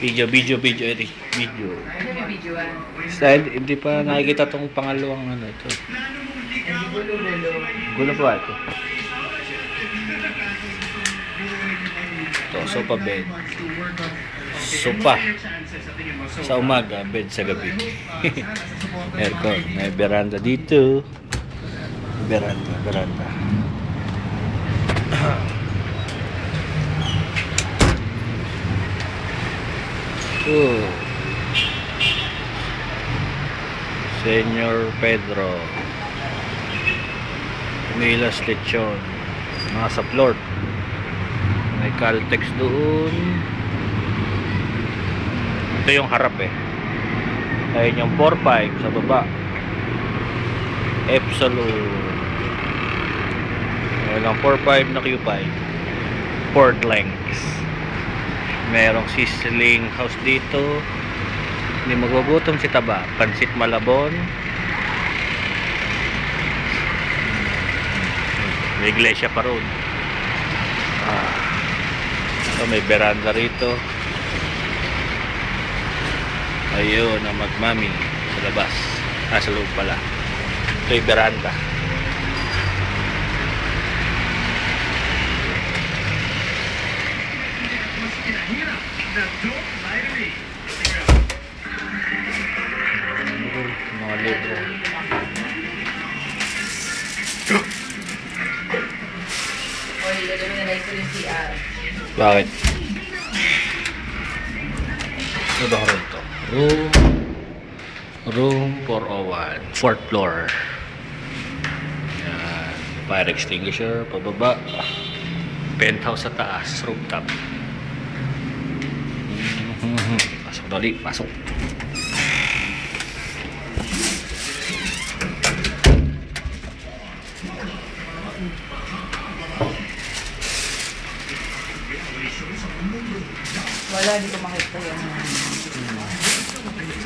Video ito. Video. Ano may videoan? Style, hindi pa nakikita tong pangalawang ano ito. Gulo pa ito. Ito, sofa bed. Sofa. Sa umaga, bed sa gabi. Aircon. May veranda dito. Veranda. Oh. Senyor Pedro. Milas Lechon. Mga sa floor. May Caltex doon. Ito yung harap eh. Ayun yung 4.5 sa baba. Epsilon. Ayun lang 4.5 na Q5. Port lengths. Merong sizzling house dito. Hindi magugutom si Taba. Pansit Malabon. May iglesia pa roon. So may veranda rito. Ayun ang magmami sa labas. Sa loob pala. Ito yung veranda. Mga libro. Oy, lalo mo na like ko yung CR. Bakit? Ano ba rin ito? Room 401. 4th floor. Yan. Fire extinguisher. Pababa. Penthouse sa taas. Rooftop. Pasok dali. Pasok. Wala, hindi ko makita yung